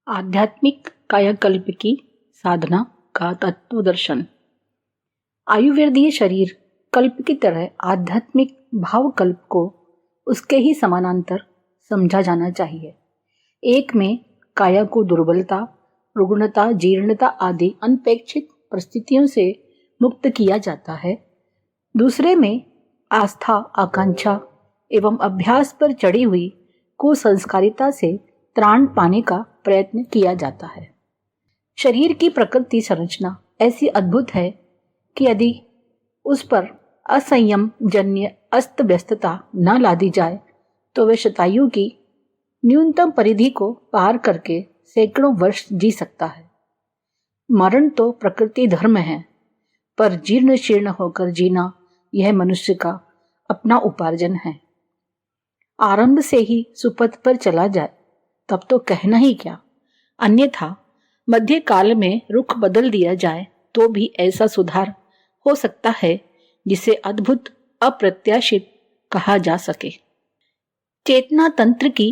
आध्यात्मिक कायाकल्प की साधना का तत्व दर्शन। आयुर्वेदीय शरीर कल्प की तरह आध्यात्मिक भाव कल्प को उसके ही समानांतर समझा जाना चाहिए। एक में काया को दुर्बलता, रुग्णता, जीर्णता आदि अनपेक्षित परिस्थितियों से मुक्त किया जाता है। दूसरे में आस्था, आकांक्षा एवं अभ्यास पर चढ़ी हुई कुसंस्कारिता से त्राण पाने का प्रयत्न किया जाता है। शरीर की प्रकृति संरचना ऐसी अद्भुत है कि यदि उस पर असंयम जन्य अस्त व्यस्तता न लादी जाए तो वह शतायु की न्यूनतम परिधि को पार करके सैकड़ों वर्ष जी सकता है। मरण तो प्रकृति धर्म है, पर जीर्ण शीर्ण होकर जीना यह मनुष्य का अपना उपार्जन है। आरंभ से ही सुपथ पर चला जाए तब तो कहना ही क्या, अन्यथा मध्य काल में रुख बदल दिया जाए तो भी ऐसा सुधार हो सकता है जिसे अद्भुत अप्रत्याशित कहा जा सके। चेतना तंत्र की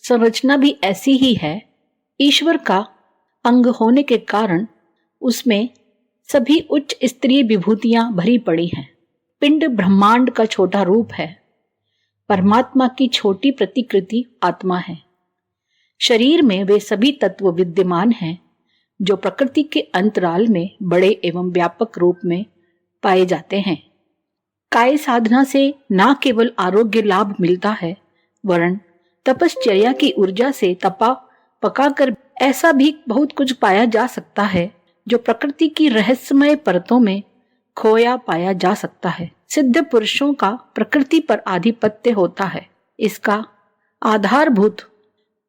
संरचना भी ऐसी ही है। ईश्वर का अंग होने के कारण उसमें सभी उच्च स्तरीय विभूतियां भरी पड़ी हैं। पिंड ब्रह्मांड का छोटा रूप है, परमात्मा की छोटी प्रतिकृति आत्मा है। शरीर में वे सभी तत्व विद्यमान हैं जो प्रकृति के अंतराल में बड़े एवं व्यापक रूप में पाए जाते हैं। काय साधना से न केवल आरोग्य लाभ मिलता है, वरन तपश्चर्या की ऊर्जा से तपा पकाकर ऐसा भी बहुत कुछ पाया जा सकता है जो प्रकृति की रहस्यमय परतों में खोया पाया जा सकता है। सिद्ध पुरुषों का प्रकृति पर आधिपत्य होता है। इसका आधारभूत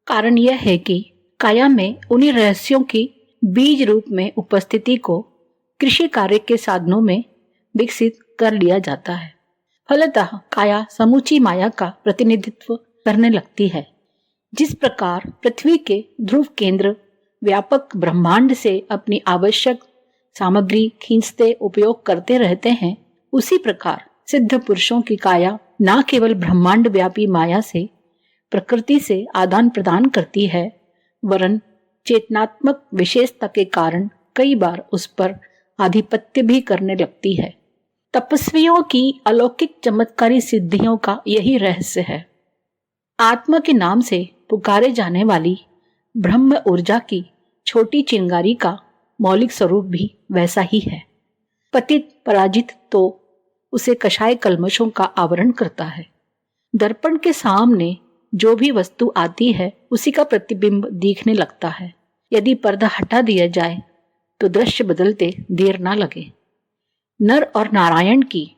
कारण यह है कि काया में उन्हीं रहस्यों की बीज रूप में उपस्थिति को कृषि कार्य के साधनों में विकसित कर लिया जाता है। फलतः काया समूची माया का प्रतिनिधित्व करने लगती है। जिस प्रकार पृथ्वी के ध्रुव केंद्र व्यापक ब्रह्मांड से अपनी आवश्यक सामग्री खींचते उपयोग करते रहते हैं, उसी प्रकार सिद्ध पुरुषों की काया न केवल ब्रह्मांड व्यापी माया से प्रकृति से आदान प्रदान करती है, वरन चेतनात्मक विशेषता के कारण कई बार उस पर आधिपत्य भी करने लगती है। तपस्वियों की अलौकिक चमत्कारी सिद्धियों का यही रहस्य है। आत्मा के नाम से पुकारे जाने वाली ब्रह्म ऊर्जा की छोटी चिंगारी का मौलिक स्वरूप भी वैसा ही है। पतित पराजित तो उसे कषाय कल्मशों का आवरण करता है। दर्पण के सामने जो भी वस्तु आती है उसी का प्रतिबिंब दिखने लगता है। यदि पर्दा हटा दिया जाए तो दृश्य बदलते देर ना लगे। नर और नारायण की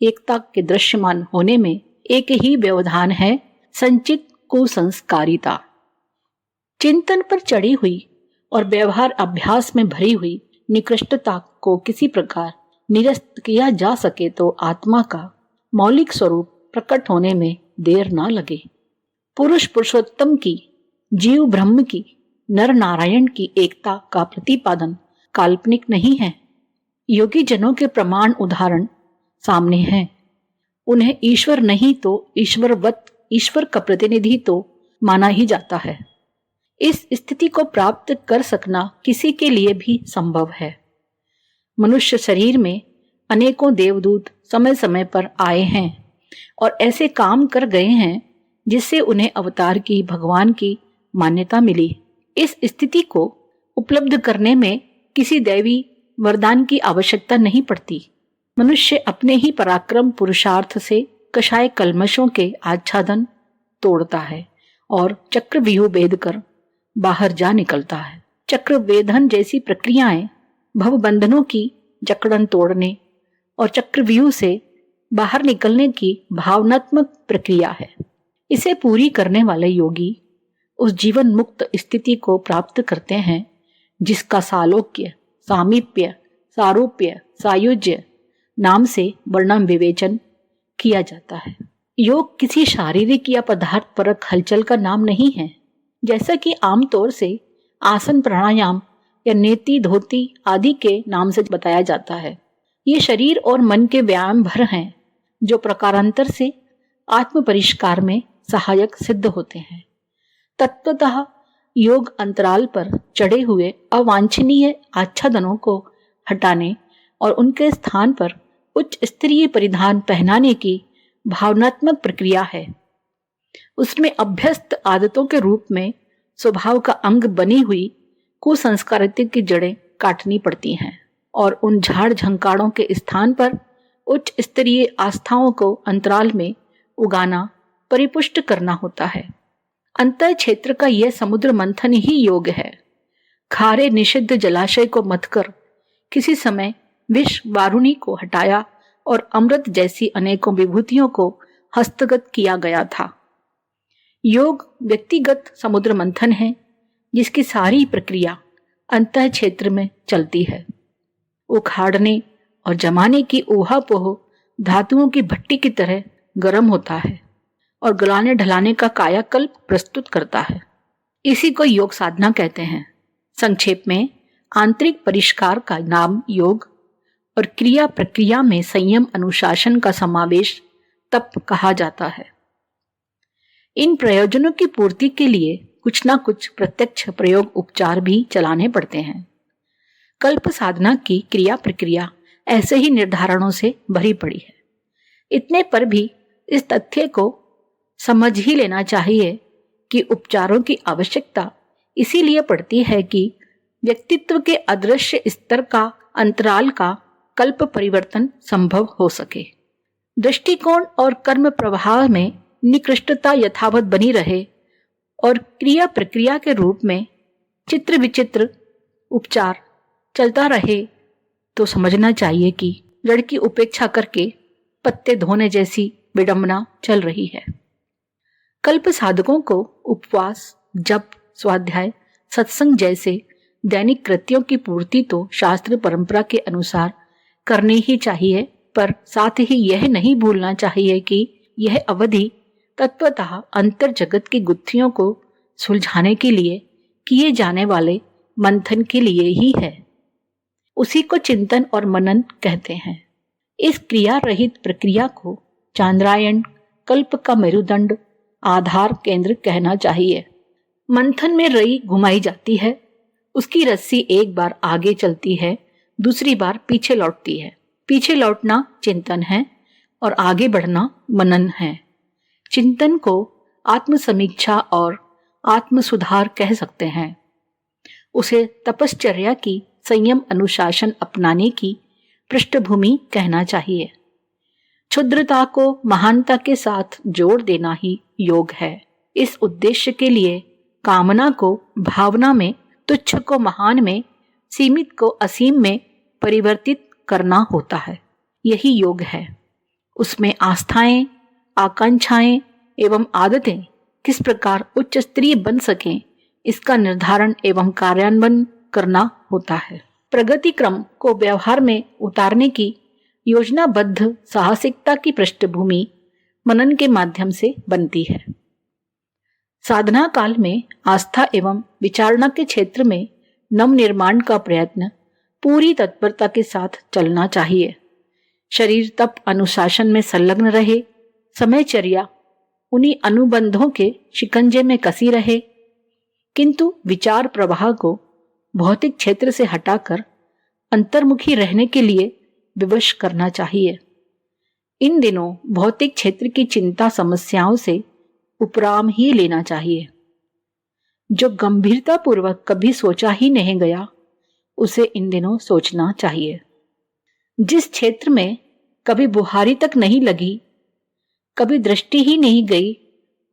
एकता के दृश्यमान होने में एक ही व्यवधान है, संचित कुसंस्कारिता। चिंतन पर चढ़ी हुई और व्यवहार अभ्यास में भरी हुई निकृष्टता को किसी प्रकार निरस्त किया जा सके तो आत्मा का मौलिक स्वरूप प्रकट होने में देर ना लगे। पुरुष पुरुषोत्तम की, जीव ब्रह्म की, नर नारायण की एकता का प्रतिपादन काल्पनिक नहीं है। योगी जनों के प्रमाण उदाहरण सामने हैं। उन्हें ईश्वर नहीं तो ईश्वरवत, ईश्वर का प्रतिनिधि तो माना ही जाता है। इस स्थिति को प्राप्त कर सकना किसी के लिए भी संभव है। मनुष्य शरीर में अनेकों देवदूत समय समय पर आए हैं और ऐसे काम कर गए हैं जिससे उन्हें अवतार की, भगवान की मान्यता मिली। इस स्थिति को उपलब्ध करने में किसी दैवी वरदान की आवश्यकता नहीं पड़ती। मनुष्य अपने ही पराक्रम पुरुषार्थ से कषाय कल्मशों के आच्छादन तोड़ता है और चक्रव्यूह भेद कर बाहर जा निकलता है। चक्रवेधन जैसी प्रक्रियाएं भवबंधनों की जकड़न तोड़ने और चक्रव्यूह से बाहर निकलने की भावनात्मक प्रक्रिया है। इसे पूरी करने वाले योगी उस जीवन मुक्त स्थिति को प्राप्त करते हैं जिसका सालोक्य, सामीप्य, सारूप्य, सायुज्य नाम से वर्णन विवेचन किया जाता है। योग किसी शारीरिक या पदार्थ परक हलचल का नाम नहीं है, जैसा कि आमतौर से आसन प्राणायाम या नेति धोती आदि के नाम से बताया जाता है। ये शरीर और मन के व्यायाम भर हैं जो प्रकारांतर से आत्म परिष्कार में सहायक सिद्ध होते हैं। तत्वतः योग अंतराल पर चढ़े हुए अवांछनीय आच्छादनों को हटाने और उनके स्थान पर उच्च स्तरीय परिधान पहनाने की भावनात्मक प्रक्रिया है। उसमें अभ्यस्त आदतों के रूप में स्वभाव का अंग बनी हुई कुसंस्कारिता की जड़ें काटनी पड़ती हैं और उन झाड़ झंकाड़ों के स्थान पर उच्च स्तरीय आस्थाओं को अंतराल में उगाना, परिपुष्ट करना होता है। अंतः क्षेत्र का यह समुद्र मंथन ही योग है। खारे निषिद्ध जलाशय को मथकर किसी समय विष वारुणी को हटाया और अमृत जैसी अनेकों विभूतियों को हस्तगत किया गया था। योग व्यक्तिगत समुद्र मंथन है जिसकी सारी प्रक्रिया अंतः क्षेत्र में चलती है। उखाड़ने और जमाने की ऊहापोह धातुओं की भट्टी की तरह गर्म होता है और गलाने ढलाने का कायाकल्प प्रस्तुत करता है। इसी को योग साधना कहते हैं। संक्षेप में आंतरिक परिष्कार का नाम योग और क्रिया प्रक्रिया में संयम अनुशासन का समावेश तप कहा जाता है। इन प्रयोजनों की पूर्ति के लिए कुछ ना कुछ प्रत्यक्ष प्रयोग उपचार भी चलाने पड़ते हैं। कल्प साधना की क्रिया प्रक्रिया ऐसे ही निर्धारणों से भरी पड़ी है। इतने पर भी इस तथ्य को समझ ही लेना चाहिए कि उपचारों की आवश्यकता इसीलिए पड़ती है कि व्यक्तित्व के अदृश्य स्तर का अंतराल का कल्प परिवर्तन संभव हो सके। दृष्टिकोण और कर्म प्रवाह में निकृष्टता यथावत बनी रहे और क्रिया प्रक्रिया के रूप में चित्र विचित्र उपचार चलता रहे तो समझना चाहिए कि जड़ की उपेक्षा करके पत्ते धोने जैसी विडंबना चल रही है। कल्प साधकों को उपवास, जप, स्वाध्याय, सत्संग जैसे दैनिक कृत्यों की पूर्ति तो शास्त्र परंपरा के अनुसार करनी ही चाहिए, पर साथ ही यह नहीं भूलना चाहिए कि यह अवधि तत्वतः अंतर जगत की गुत्थियों को सुलझाने के लिए किए जाने वाले मंथन के लिए ही है। उसी को चिंतन और मनन कहते हैं। इस क्रिया रहित प्रक्रिया को चांद्रायण कल्प का मेरुदंड आधार केंद्र कहना चाहिए। मंथन में रई घुमाई जाती है, उसकी रस्सी एक बार आगे चलती है, दूसरी बार पीछे लौटती है। पीछे लौटना चिंतन है और आगे बढ़ना मनन है। चिंतन को आत्मसमीक्षा और आत्म सुधार कह सकते हैं। उसे तपश्चर्या की संयम अनुशासन अपनाने की पृष्ठभूमि कहना चाहिए। क्षुद्रता को महानता के साथ जोड़ देना ही योग है। इस उद्देश्य के लिए कामना को भावना में, तुच्छ को महान में, सीमित को असीम में परिवर्तित करना होता है। यही योग है। उसमें आस्थाएं, आकांक्षाएं एवं आदतें किस प्रकार उच्च स्तरीय बन सकें, इसका निर्धारण एवं कार्यान्वयन करना होता है। प्रगति क्रम को व्यवहार में उतारने की योजनाबद्ध साहसिकता की पृष्ठभूमि मनन के माध्यम से बनती है। साधना काल में आस्था एवं विचारणा के क्षेत्र में नव निर्माण का प्रयत्न पूरी तत्परता के साथ चलना चाहिए। शरीर तप अनुशासन में संलग्न रहे, समयचर्या उन्हीं अनुबंधों के शिकंजे में कसी रहे, किंतु विचार प्रवाह को भौतिक क्षेत्र से हटाकर अंतर्मुखी रहने के लिए विवश करना चाहिए। इन दिनों भौतिक क्षेत्र की चिंता समस्याओं से उपराम ही लेना चाहिए। जो गंभीरता पूर्वक कभी सोचा ही नहीं गया, उसे इन दिनों सोचना चाहिए। जिस क्षेत्र में कभी बुहारी तक नहीं लगी, कभी दृष्टि ही नहीं गई,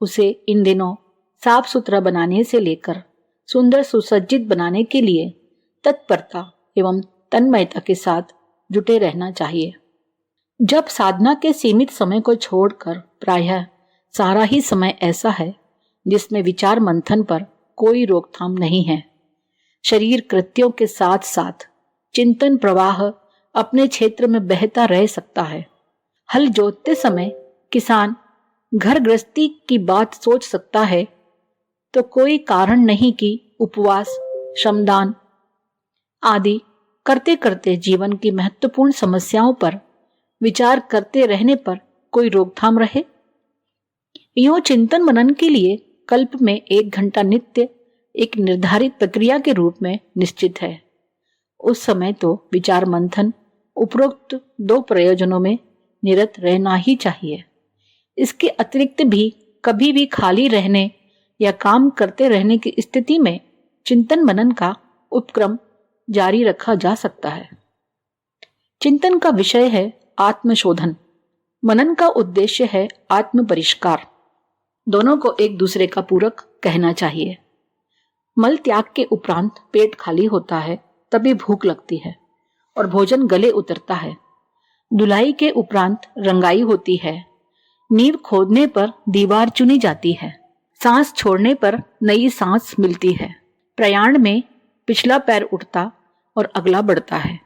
उसे इन दिनों साफ सुथरा बनाने से लेकर सुंदर सुसज्जित बनाने के लिए तत्परता एवं तन्मयता के साथ जुटे रहना चाहिए। जब साधना के सीमित समय को छोड़कर प्रायः सारा ही समय ऐसा है जिसमें विचार मंथन पर कोई रोकथाम नहीं है। शरीर कृत्यों के साथ साथ चिंतन प्रवाह अपने क्षेत्र में बहता रह सकता है। हल जोतते समय किसान घर गृहस्थी की बात सोच सकता है, तो कोई कारण नहीं कि उपवास, श्रमदान आदि करते करते जीवन की महत्वपूर्ण समस्याओं पर विचार करते रहने पर कोई रोकथाम रहे। यूं चिंतन मनन के लिए कल्प में 1 घंटा नित्य एक निर्धारित प्रक्रिया के रूप में निश्चित है, उस समय तो विचार मंथन उपरोक्त दो प्रयोजनों में निरत रहना ही चाहिए। इसके अतिरिक्त भी कभी भी खाली रहने या काम करते रहने की स्थिति में चिंतन मनन का उपक्रम जारी रखा जा सकता है। चिंतन का विषय है आत्मशोधन, मनन का उद्देश्य है आत्म परिष्कार। दोनों को एक दूसरे का पूरक कहना चाहिए। मल त्याग के उपरांत पेट खाली होता है, तभी भूख लगती है और भोजन गले उतरता है। धुलाई के उपरांत रंगाई होती है, नींव खोदने पर दीवार चुनी जाती है, सांस छोड़ने पर नई सांस मिलती है। प्रयाण में पिछला पैर उठता और अगला बढ़ता है।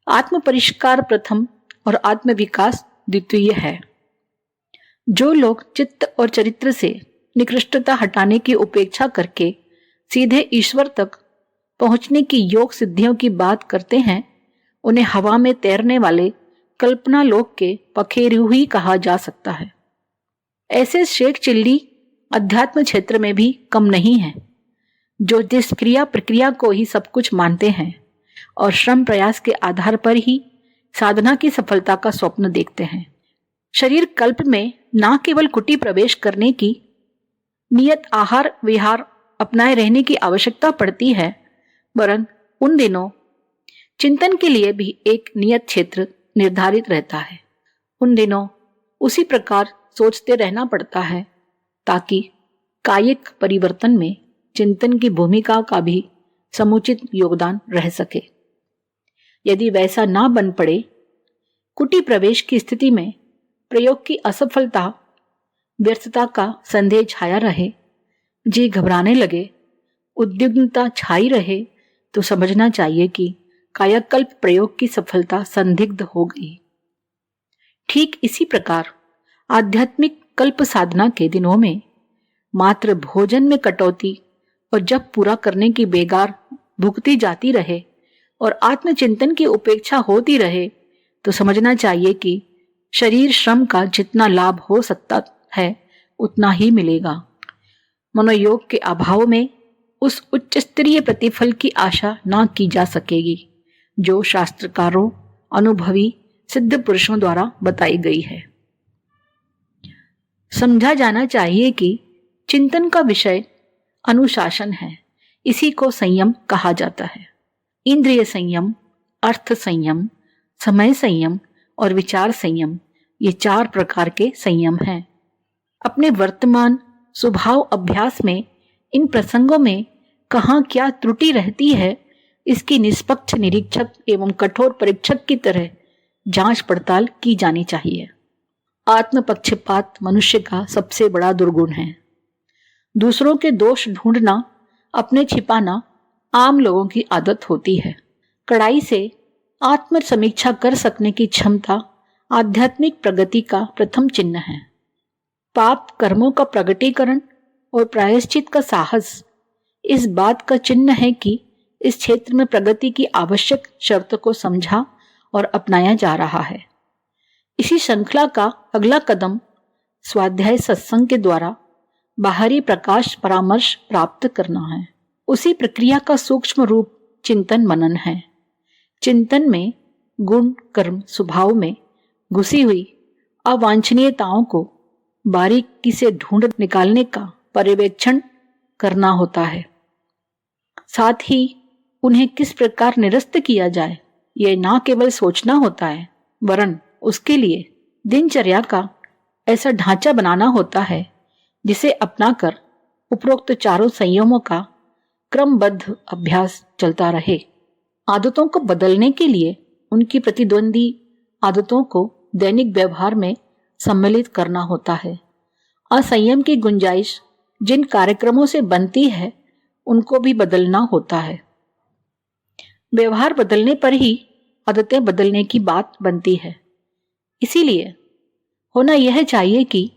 आत्म परिष्कार प्रथम और आत्म विकास द्वितीय है। जो लोग चित्त और चरित्र से निकृष्टता हटाने की उपेक्षा करके सीधे ईश्वर तक पहुंचने की योग सिद्धियों की बात करते हैं, उन्हें हवा में तैरने वाले कल्पना लोक के पखेरु ही कहा जा सकता है। ऐसे शेख चिल्ली अध्यात्म क्षेत्र में भी कम नहीं है, जो जिस क्रिया प्रक्रिया को ही सब कुछ मानते हैं और श्रम प्रयास के आधार पर ही साधना की सफलता का स्वप्न देखते हैं। शरीर कल्प में न केवल कुटी प्रवेश करने की नियत आहार विहार अपनाए रहने की आवश्यकता पड़ती है, वरन उन दिनों चिंतन के लिए भी एक नियत क्षेत्र निर्धारित रहता है। उन दिनों उसी प्रकार सोचते रहना पड़ता है ताकि कायिक परिवर्तन में चिंतन की भूमिका का भी समुचित योगदान रह सके। यदि वैसा ना बन पड़े, कुटी प्रवेश की स्थिति में प्रयोग की असफलता, व्यर्थता का संदेह छाया रहे, जी घबराने लगे, उद्विग्नता छाई रहे, तो समझना चाहिए कि कायाकल्प प्रयोग की सफलता संदिग्ध हो गई। ठीक इसी प्रकार आध्यात्मिक कल्प साधना के दिनों में मात्र भोजन में कटौती और जब पूरा करने की बेगार भुगती जाती रहे और आत्मचिंतन की उपेक्षा होती रहे, तो समझना चाहिए कि शरीर श्रम का जितना लाभ हो सकता है उतना ही मिलेगा। मनोयोग के अभाव में उस उच्च स्तरीय प्रतिफल की आशा न की जा सकेगी जो शास्त्रकारों, अनुभवी सिद्ध पुरुषों द्वारा बताई गई है। समझा जाना चाहिए कि चिंतन का विषय अनुशासन है। इसी को संयम कहा जाता है। इंद्रिय संयम, अर्थ संयम, समय संयम और विचार संयम, ये 4 प्रकार के संयम हैं। अपने वर्तमान स्वभाव अभ्यास में इन प्रसंगों में कहाँ क्या त्रुटि रहती है, इसकी निष्पक्ष निरीक्षक एवं कठोर परीक्षक की तरह जांच पड़ताल की जानी चाहिए। आत्म पक्षपात मनुष्य का सबसे बड़ा दुर्गुण है। दूसरों के दोष ढूंढना, अपने छिपाना आम लोगों की आदत होती है। कड़ाई से आत्म समीक्षा कर सकने की क्षमता आध्यात्मिक प्रगति का प्रथम चिन्ह है। पाप कर्मों का प्रगटीकरण और प्रायश्चित का साहस इस बात का चिन्ह है कि इस क्षेत्र में प्रगति की आवश्यक शर्त को समझा और अपनाया जा रहा है। इसी श्रृंखला का अगला कदम स्वाध्याय सत्संग के द्वारा बाहरी प्रकाश परामर्श प्राप्त करना है। उसी प्रक्रिया का सूक्ष्म रूप चिंतन मनन है। चिंतन में गुण कर्म स्वभाव में घुसी हुई अवांछनीयताओं को बारीकी से ढूंढ निकालने का पर्यवेक्षण करना होता है। साथ ही उन्हें किस प्रकार निरस्त किया जाए, यह ना केवल सोचना होता है, वरन उसके लिए दिनचर्या का ऐसा ढांचा बनाना होता है जिसे अपनाकर उपरोक्त 4 संयमों का क्रमबद्ध अभ्यास चलता रहे। आदतों को बदलने के लिए उनकी प्रतिद्वंदी आदतों को दैनिक व्यवहार में सम्मिलित करना होता है। असंयम की गुंजाइश जिन कार्यक्रमों से बनती है उनको भी बदलना होता है। व्यवहार बदलने पर ही आदतें बदलने की बात बनती है। इसीलिए होना यह चाहिए कि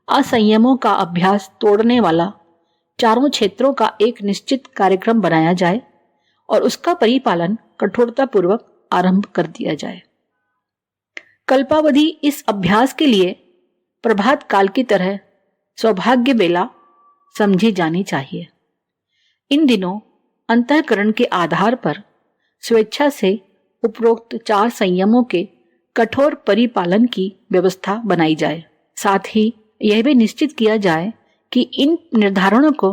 असंयमों का अभ्यास तोड़ने वाला 4 क्षेत्रों का एक निश्चित कार्यक्रम बनाया जाए और उसका परिपालन कठोरतापूर्वक आरंभ कर दिया जाए। कल्पावधि इस अभ्यास के लिए प्रभात काल की तरह सौभाग्य बेला समझी जानी चाहिए। इन दिनों अंतःकरण के आधार पर स्वेच्छा से उपरोक्त 4 संयमों के कठोर परिपालन की व्यवस्था बनाई जाए। साथ ही यह भी निश्चित किया जाए कि इन निर्धारणों को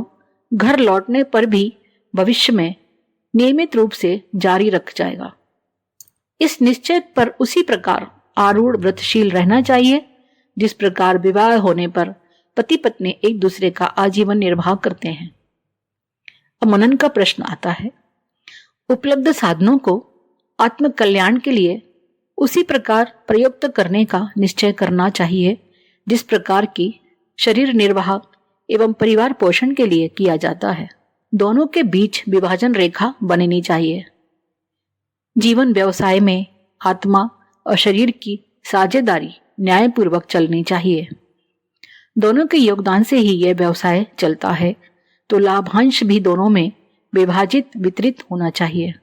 घर लौटने पर भी भविष्य में नियमित रूप से जारी रखा जाएगा। इस निश्चय पर उसी प्रकार आरूढ़ व्रतशील रहना चाहिए जिस प्रकार विवाह होने पर पति पत्नी एक दूसरे का आजीवन निर्वाह करते हैं। अब मनन का प्रश्न आता है, उपलब्ध साधनों को आत्म कल्याण के लिए उसी प्रकार प्रयुक्त करने का निश्चय करना चाहिए जिस प्रकार की शरीर निर्वाह एवं परिवार पोषण के लिए किया जाता है। दोनों के बीच विभाजन रेखा बननी चाहिए। जीवन व्यवसाय में आत्मा और शरीर की साझेदारी न्यायपूर्वक चलनी चाहिए। दोनों के योगदान से ही यह व्यवसाय चलता है, तो लाभांश भी दोनों में विभाजित वितरित होना चाहिए।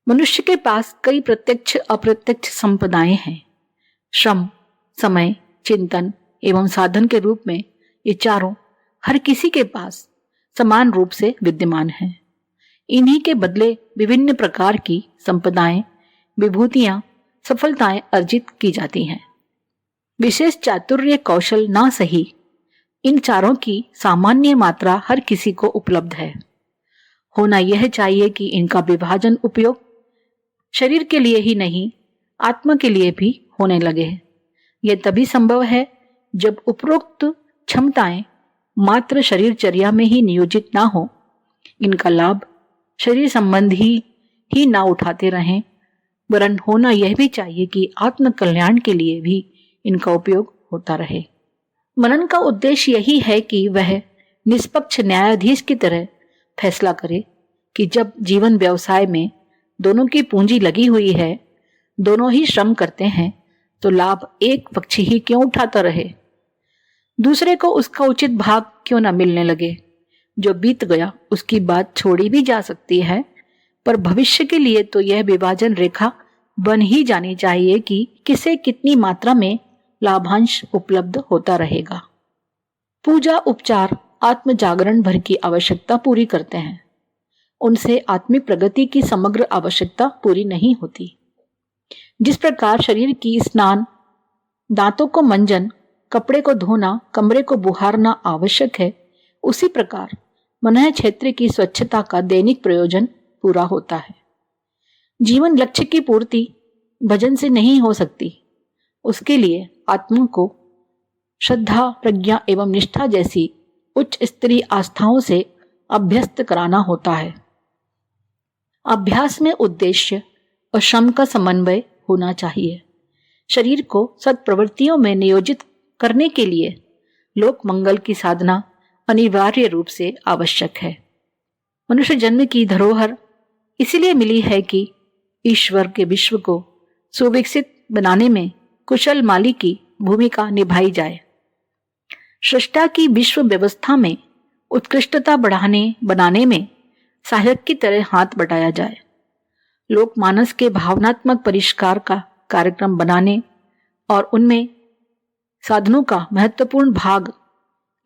मनुष्य के पास कई प्रत्यक्ष अप्रत्यक्ष संपदाएं हैं। श्रम, समय, चिंतन एवं साधन के रूप में ये चारों हर किसी के पास समान रूप से विद्यमान हैं। इन्हीं के बदले विभिन्न प्रकार की संपदाएं, विभूतियां, सफलताएं अर्जित की जाती हैं। विशेष चातुर्य कौशल ना सही, इन चारों की सामान्य मात्रा हर किसी को उपलब्ध है। होना यह चाहिए कि इनका विभाजन उपयोग शरीर के लिए ही नहीं, आत्मा के लिए भी होने लगे। यह तभी संभव है जब उपरोक्त क्षमताएं मात्र शरीरचर्या में ही नियोजित ना हो। इनका लाभ शरीर संबंधी ही ना उठाते रहें, वरन होना यह भी चाहिए कि आत्म कल्याण के लिए भी इनका उपयोग होता रहे। मनन का उद्देश्य यही है कि वह निष्पक्ष न्यायाधीश की तरह फैसला करे कि जब जीवन व्यवसाय में दोनों की पूंजी लगी हुई है, दोनों ही श्रम करते हैं, तो लाभ एक पक्षी ही क्यों उठाता रहे, दूसरे को उसका उचित भाग क्यों न मिलने लगे। जो बीत गया उसकी बात छोड़ी भी जा सकती है, पर भविष्य के लिए तो यह विभाजन रेखा बन ही जानी चाहिए कि किसे कितनी मात्रा में लाभांश उपलब्ध होता रहेगा। पूजा उपचार आत्म जागरण भर की आवश्यकता पूरी करते हैं, उनसे आत्मिक प्रगति की समग्र आवश्यकता पूरी नहीं होती। जिस प्रकार शरीर की स्नान, दांतों को मंजन, कपड़े को धोना, कमरे को बुहारना आवश्यक है, उसी प्रकार मन क्षेत्र की स्वच्छता का दैनिक प्रयोजन पूरा होता है। जीवन लक्ष्य की पूर्ति भजन से नहीं हो सकती। उसके लिए आत्मा को श्रद्धा, प्रज्ञा एवं निष्ठा जैसी उच्च स्तरीय आस्थाओं से अभ्यस्त कराना होता है। अभ्यास में उद्देश्य और श्रम का समन्वय होना चाहिए। शरीर को सत्प्रवृत्तियों में नियोजित करने के लिए लोक मंगल की साधना अनिवार्य रूप से आवश्यक है। मनुष्य जन्म की धरोहर इसलिए मिली है कि ईश्वर के विश्व को सुविकसित बनाने में कुशल माली की भूमिका निभाई जाए। सृष्टा की विश्व व्यवस्था में उत्कृष्टता बनाने में सहायक की तरह हाथ बटाया जाए। लोकमानस के भावनात्मक परिष्कार का कार्यक्रम बनाने और उनमें साधनों का महत्वपूर्ण भाग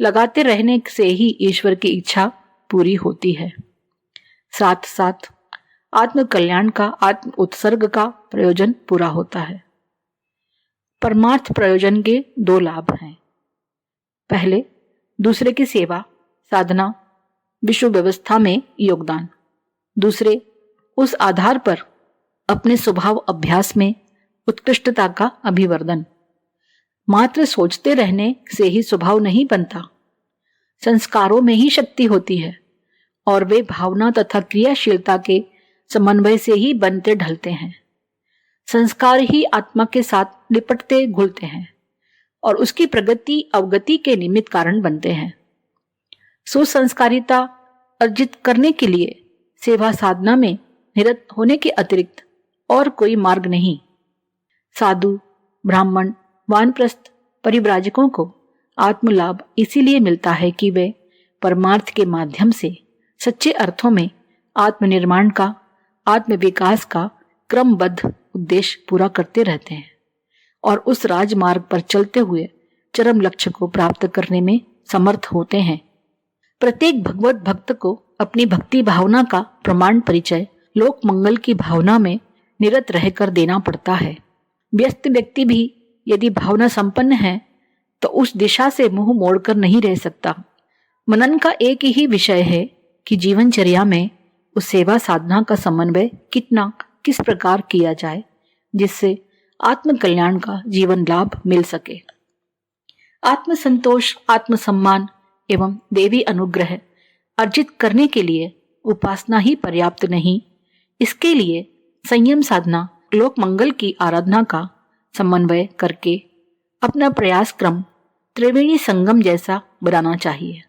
लगाते रहने से ही ईश्वर की इच्छा पूरी होती है। साथ साथ आत्म कल्याण का, आत्म उत्सर्ग का प्रयोजन पूरा होता है। परमार्थ प्रयोजन के 2 लाभ हैं। पहले, दूसरे की सेवा, साधना, विश्व व्यवस्था में योगदान। दूसरे, उस आधार पर अपने स्वभाव अभ्यास में उत्कृष्टता का अभिवर्धन। मात्र सोचते रहने से ही स्वभाव नहीं बनता। संस्कारों में ही शक्ति होती है और वे भावना तथा क्रियाशीलता के समन्वय से ही बनते ढलते हैं। संस्कार ही आत्मा के साथ लिपटते घुलते हैं और उसकी प्रगति अवगति के निमित्त कारण बनते हैं। सुसंस्कारिता अर्जित करने के लिए सेवा साधना में निरत होने के अतिरिक्त और कोई मार्ग नहीं। साधु, ब्राह्मण, वानप्रस्थ परिव्राजकों को आत्मलाभ इसीलिए मिलता है कि वे परमार्थ के माध्यम से सच्चे अर्थों में आत्मनिर्माण का, आत्मविकास का क्रमबद्ध उद्देश्य पूरा करते रहते हैं और उस राजमार्ग पर चलते हुए चरम लक्ष्य को प्राप्त करने में समर्थ होते हैं। प्रत्येक भगवत भक्त को अपनी भक्ति भावना का प्रमाण परिचय लोक मंगल की भावना में निरत रहकर देना पड़ता है। व्यस्त व्यक्ति भी यदि भावना संपन्न है तो उस दिशा से मुंह मोड़कर नहीं रह सकता। मनन का एक ही विषय है कि जीवनचर्या में उस सेवा साधना का समन्वय किस प्रकार किया जाए जिससे आत्म कल्याण का जीवन लाभ मिल सके। आत्म संतोष, आत्म सम्मान एवं देवी अनुग्रह अर्जित करने के लिए उपासना ही पर्याप्त नहीं, इसके लिए संयम साधना, लोक मंगल की आराधना का समन्वय करके अपना प्रयास क्रम त्रिवेणी संगम जैसा बनाना चाहिए।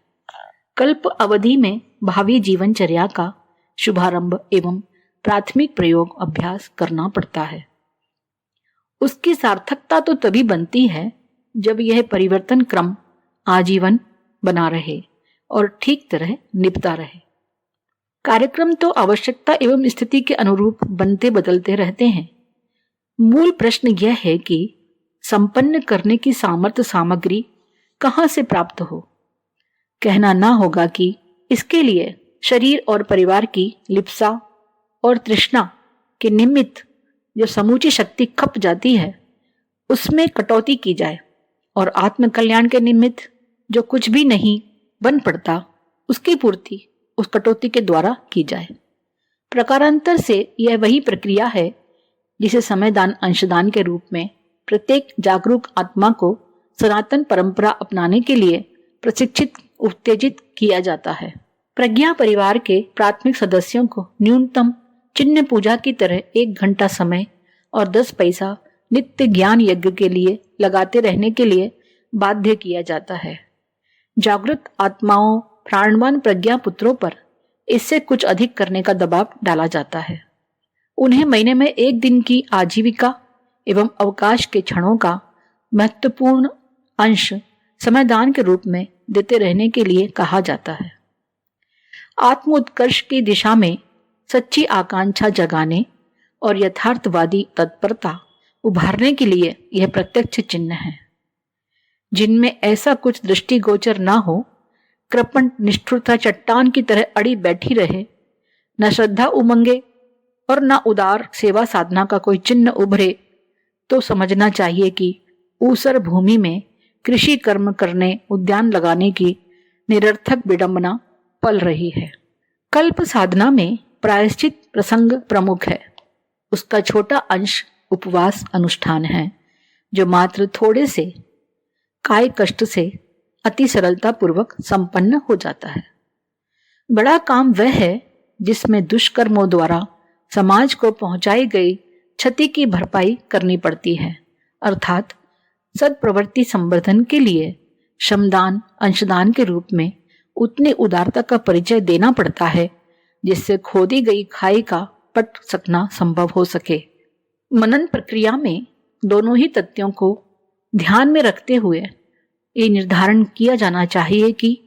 कल्प अवधि में भावी जीवनचर्या का शुभारंभ एवं प्राथमिक प्रयोग अभ्यास करना पड़ता है। उसकी सार्थकता तो तभी बनती है जब यह परिवर्तन क्रम आजीवन बना रहे और ठीक तरह निपटा रहे। कार्यक्रम तो आवश्यकता एवं स्थिति के अनुरूप बनते बदलते रहते हैं। मूल प्रश्न यह है कि संपन्न करने की सामर्थ्य सामग्री कहाँ से प्राप्त हो। कहना ना होगा कि इसके लिए शरीर और परिवार की लिप्सा और तृष्णा के निमित्त जो समूची शक्ति खप जाती है उसमें कटौती की जाए और आत्म कल्याण के निमित्त जो कुछ भी नहीं बन पड़ता उसकी पूर्ति उस कटौती के द्वारा की जाए। प्रकारांतर से यह वही प्रक्रिया है जिसे समयदान अंशदान के रूप में प्रत्येक जागरूक आत्मा को सनातन परंपरा अपनाने के लिए प्रशिक्षित उत्तेजित किया जाता है। प्रज्ञा परिवार के प्राथमिक सदस्यों को न्यूनतम चिन्ह पूजा की तरह 1 घंटा समय और 10 पैसा नित्य ज्ञान यज्ञ के लिए लगाते रहने के लिए बाध्य किया जाता है। जागृत आत्माओं, प्राणवान प्रज्ञा पुत्रों पर इससे कुछ अधिक करने का दबाव डाला जाता है। उन्हें महीने में 1 दिन की आजीविका एवं अवकाश के क्षणों का महत्वपूर्ण अंश समयदान के रूप में देते रहने के लिए कहा जाता है। आत्म उत्कर्ष की दिशा में सच्ची आकांक्षा जगाने और यथार्थवादी तत्परता उभारने के लिए यह प्रत्यक्ष चिन्ह है। जिनमें ऐसा कुछ दृष्टिगोचर ना हो, कृपण निष्ठुरता चट्टान की तरह अड़ी बैठी रहे, न श्रद्धा उमंगे और न उदार सेवा साधना का कोई चिन्ह उभरे, तो समझना चाहिए कि ऊसर भूमि में कृषि कर्म करने, उद्यान लगाने की निरर्थक विडंबना पल रही है। कल्प साधना में प्रायश्चित प्रसंग प्रमुख है। उसका छोटा अंश उपवास अनुष्ठान है जो मात्र थोड़े से काय कष्ट से अति सरलता पूर्वक संपन्न हो जाता है। बड़ा काम वह है जिसमें दुष्कर्मों द्वारा समाज को पहुंचाई गई क्षति की भरपाई करनी पड़ती है, अर्थात सद्प्रवृत्ति संवर्धन के लिए श्रमदान अंशदान के रूप में उतनी उदारता का परिचय देना पड़ता है जिससे खोदी गई खाई का पट सकना संभव हो सके। मनन प्रक्रिया में दोनों ही तथ्यों को ध्यान में रखते हुए ये निर्धारण किया जाना चाहिए कि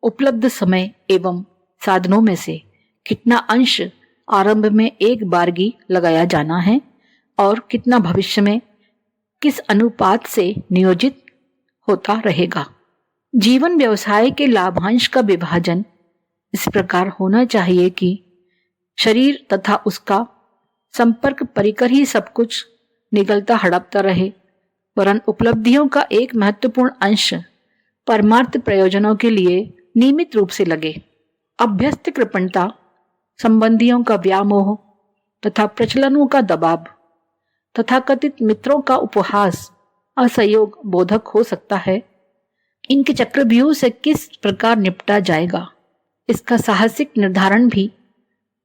उपलब्ध समय एवं साधनों में से कितना अंश आरंभ में एक बारगी लगाया जाना है और कितना भविष्य में किस अनुपात से नियोजित होता रहेगा। जीवन व्यवसाय के लाभांश का विभाजन इस प्रकार होना चाहिए कि शरीर तथा उसका संपर्क परिकर ही सब कुछ निगलता हड़पता रहे, वरन उपलब्धियों का एक महत्वपूर्ण अंश परमार्थ प्रयोजनों के लिए नियमित रूप से लगे। अभ्यस्त कृपणता, संबंधियों का व्यामोह तथा प्रचलनों का दबाव, तथाकथित मित्रों का उपहास असहयोग बोधक हो सकता है। इनके चक्रव्यूह से किस प्रकार निपटा जाएगा, इसका साहसिक निर्धारण भी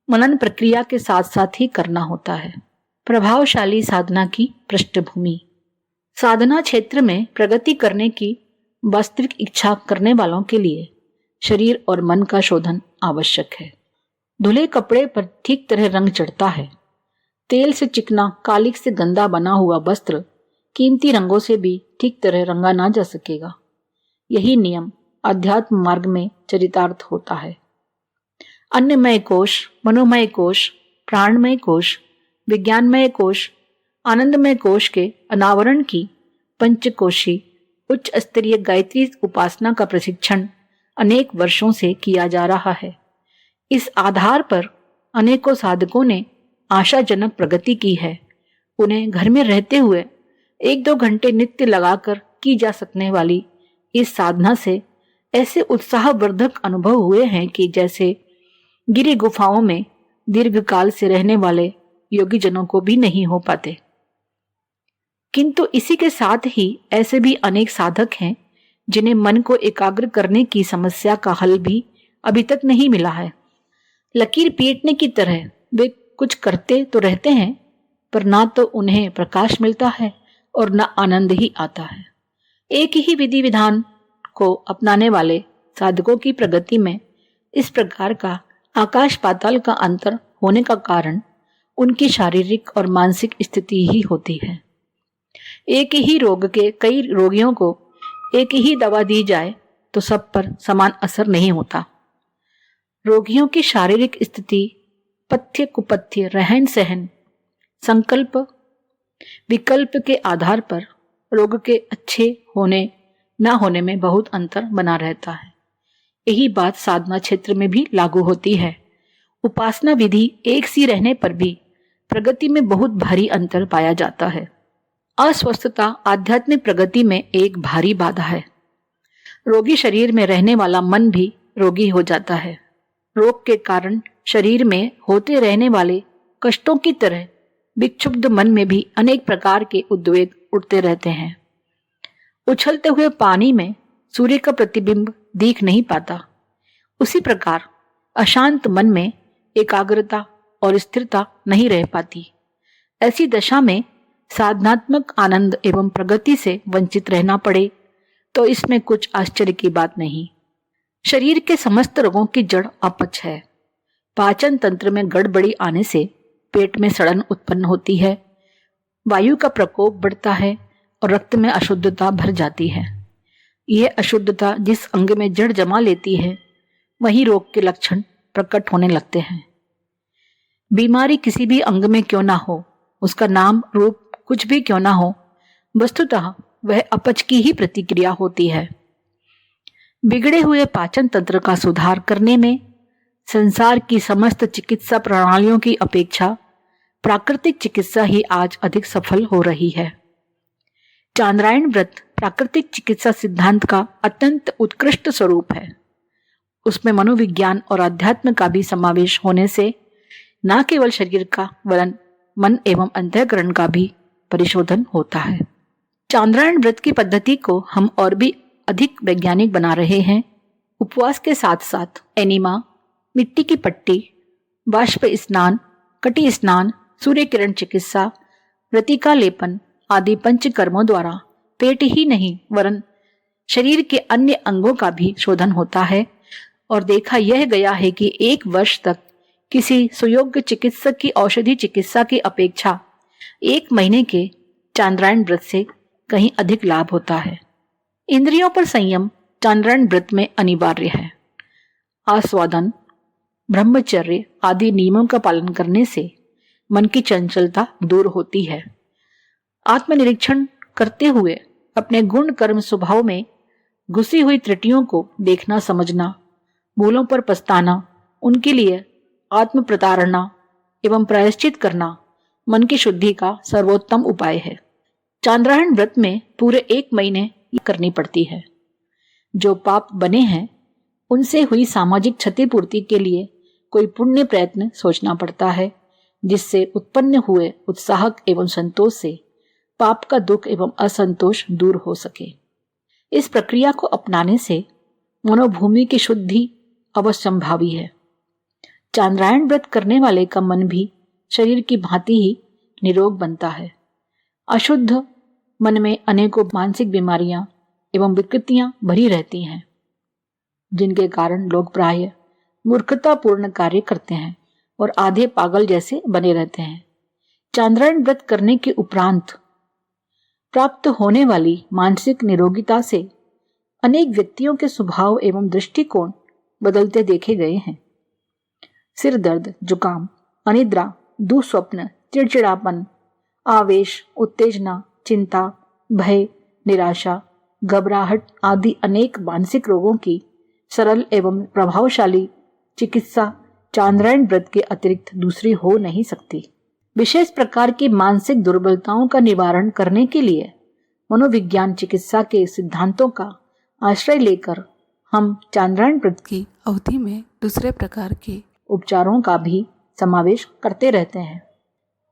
मनन प्रक्रिया के साथ साथ ही करना होता है। प्रभावशाली साधना की पृष्ठभूमि। साधना क्षेत्र में प्रगति करने की वास्तविक इच्छा करने वालों के लिए शरीर और मन का शोधन आवश्यक है। धुले कपड़े पर ठीक तरह रंग चढ़ता है। तेल से चिकना, कालिक से गंदा बना हुआ वस्त्र कीमती रंगों से भी ठीक तरह रंगा ना जा सकेगा। यही नियम अध्यात्म मार्ग में चरितार्थ होता है। अन्नमय कोश, मनोमय कोश, प्राणमय कोश, विज्ञानमय कोश, आनंदमय कोश के अनावरण की पंचकोशी उच्च स्तरीय गायत्री उपासना का प्रशिक्षण अनेक वर्षों से किया जा रहा है। इस आधार पर अनेकों साधकों ने आशाजनक प्रगति की है। उन्हें घर में रहते हुए 1-2 घंटे नित्य लगाकर की जा सकने वाली इस साधना से ऐसे उत्साहवर्धक अनुभव हुए हैं कि जैसे गिरी गुफाओं में दीर्घकाल से रहने वाले योगी जनों को भी नहीं हो पाते। किंतु इसी के साथ ही ऐसे भी अनेक साधक हैं जिन्हें मन को एकाग्र करने की समस्या का हल भी अभी तक नहीं मिला है। लकीर पीटने की तरह वे कुछ करते तो रहते हैं, पर ना तो उन्हें प्रकाश मिलता है और न आनंद ही आता है। एक ही विधि विधान को अपनाने वाले साधकों की प्रगति में इस प्रकार का आकाश पाताल का अंतर होने का कारण उनकी शारीरिक और मानसिक स्थिति ही होती है। एक ही रोग के कई रोगियों को एक ही दवा दी जाए तो सब पर समान असर नहीं होता। रोगियों की शारीरिक स्थिति, पथ्य कुपथ्य, रहन सहन, संकल्प विकल्प के आधार पर रोग के अच्छे होने न होने में बहुत अंतर बना रहता है। यही बात साधना क्षेत्र में भी लागू होती है। उपासना विधि एक सी रहने पर भी प्रगति में बहुत भारी अंतर पाया जाता है। अस्वस्थता आध्यात्मिक प्रगति में एक भारी बाधा है। रोगी शरीर में रहने वाला मन भी रोगी हो जाता है। रोग के कारण शरीर में होते रहने वाले कष्टों की तरह विक्षुब्ध मन में भी अनेक प्रकार के उद्वेग उठते रहते हैं। उछलते हुए पानी में सूर्य का प्रतिबिंब दिख नहीं पाता, उसी प्रकार अशांत मन में एकाग्रता और स्थिरता नहीं रह पाती। ऐसी दशा में साधनात्मक आनंद एवं प्रगति से वंचित रहना पड़े तो इसमें कुछ आश्चर्य की बात नहीं। शरीर के समस्त रोगों की जड़ अपच है। पाचन तंत्र में गड़बड़ी आने से पेट में सड़न उत्पन्न होती है, वायु का प्रकोप बढ़ता है और रक्त में अशुद्धता भर जाती है। यह अशुद्धता जिस अंग में जड़ जमा लेती है वही रोग के लक्षण प्रकट होने लगते हैं। बीमारी किसी भी अंग में क्यों ना हो, उसका नाम रूप कुछ भी क्यों ना हो, वस्तुतः वह अपच की ही प्रतिक्रिया होती है। बिगड़े हुए पाचन तंत्र का सुधार करने में संसार की समस्त चिकित्सा प्रणालियों की अपेक्षा प्राकृतिक चिकित्सा ही आज अधिक सफल हो रही है। चांद्रायण व्रत प्राकृतिक चिकित्सा सिद्धांत का अत्यंत उत्कृष्ट स्वरूप है। उसमें मनोविज्ञान और अध्यात्म का भी समावेश होने से न केवल शरीर का वरन मन एवं अंतःकरण का भी परिशोधन होता है। चांद्रायण व्रत की पद्धति को हम और भी अधिक वैज्ञानिक बना रहे हैं। उपवास के साथ साथ एनिमा, मिट्टी की पट्टी, बाष्प स्नान, कटी स्नान, सूर्य किरण चिकित्सा, रतिका लेपन आदि पंच कर्मों द्वारा पेट ही नहीं वरन शरीर के अन्य अंगों का भी शोधन होता है। और देखा यह गया है कि 1 वर्ष तक किसी सुयोग्य चिकित्सक की औषधि चिकित्सा की अपेक्षा 1 महीने के चांद्रायण व्रत से कहीं अधिक लाभ होता है। इंद्रियों पर संयम चांद्रायण व्रत में अनिवार्य है। आस्वादन, ब्रह्मचर्य आदि नियमों का पालन करने से मन की चंचलता दूर होती है। आत्मनिरीक्षण करते हुए अपने गुण कर्म स्वभाव में घुसी हुई त्रुटियों को देखना समझना, भूलों पर पछताना, उनके लिए आत्म प्रताड़ना एवं प्रायश्चित करना मन की शुद्धि का सर्वोत्तम उपाय है। चांद्रायण व्रत में पूरे 1 महीने करनी पड़ती है। जो पाप बने हैं उनसे हुई सामाजिक क्षतिपूर्ति के लिए कोई पुण्य प्रयत्न सोचना पड़ता है, जिससे उत्पन्न हुए उत्साह एवं संतोष से पाप का दुख एवं असंतोष दूर हो सके। इस प्रक्रिया को अपनाने से मनोभूमि की शुद्धि अवश्यंभावी है। चांद्रायण व्रत करने वाले का मन भी शरीर की भांति ही निरोग बनता है। अशुद्ध मन में अनेकों मानसिक बीमारियां एवं विकृतियां भरी रहती हैं, जिनके कारण लोग प्रायः मूर्खतापूर्ण कार्य करते हैं और आधे पागल जैसे बने रहते हैं। चांद्रायण व्रत करने के उपरांत प्राप्त होने वाली मानसिक निरोगिता से अनेक व्यक्तियों के स्वभाव एवं दृष्टिकोण बदलते देखे गए हैं। सिर दर्द, जुकाम, अनिद्रा, दुस्वप्न, चिड़चिड़ापन, आवेश, उत्तेजना, चिंता, भय, निराशा, घबराहट आदि अनेक मानसिक रोगों की सरल एवं प्रभावशाली चिकित्सा चांद्रायण व्रत के अतिरिक्त दूसरी हो नहीं सकती। विशेष प्रकार की मानसिक दुर्बलताओं का निवारण करने के लिए मनोविज्ञान चिकित्सा के सिद्धांतों का आश्रय लेकर हम चांद्रायण व्रत की अवधि में दूसरे प्रकार के उपचारों का भी समावेश करते रहते हैं।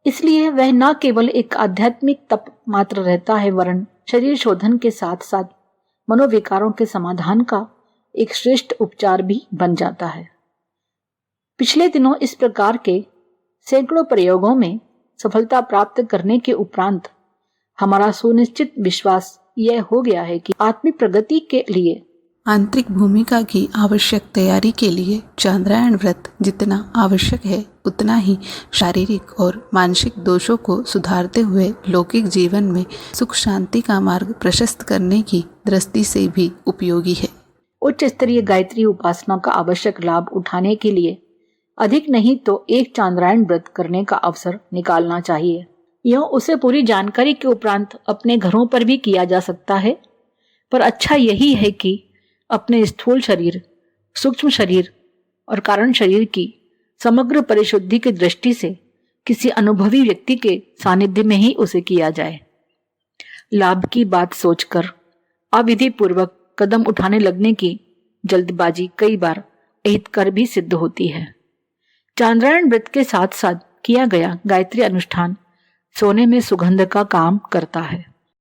इसलिए वह न केवल एक आध्यात्मिक तप मात्र रहता है, वरन शरीर शोधन के साथ साथ मनोविकारों के समाधान का एक श्रेष्ठ उपचार भी बन जाता है। पिछले दिनों इस प्रकार के सैकड़ों प्रयोगों में सफलता प्राप्त करने के उपरांत हमारा सुनिश्चित विश्वास यह हो गया है कि आत्मिक प्रगति के लिए आंतरिक भूमिका की आवश्यक तैयारी के लिए चांद्रायण व्रत जितना आवश्यक है उतना ही शारीरिक और मानसिक दोषों को सुधारते हुए लौकिक जीवन में सुख शांति का मार्ग प्रशस्त करने की दृष्टि से भी उपयोगी है। उच्च स्तरीय गायत्री उपासना का आवश्यक लाभ उठाने के लिए अधिक नहीं तो एक चांद्रायण व्रत करने का अवसर निकालना चाहिए। यह उसे पूरी जानकारी के उपरांत अपने घरों पर भी किया जा सकता है, पर अच्छा यही है कि अपने स्थूल शरीर, सूक्ष्म शरीर और कारण शरीर की समग्र परिशुद्धि की दृष्टि से किसी अनुभवी व्यक्ति के सानिध्य में ही उसे किया जाए। लाभ की बात सोचकर अविधि पूर्वक कदम उठाने लगने की जल्दबाजी कई बार अहितकर भी सिद्ध होती है। चांद्रायण व्रत के साथ साथ किया गया गायत्री अनुष्ठान सोने में सुगंध का काम करता है।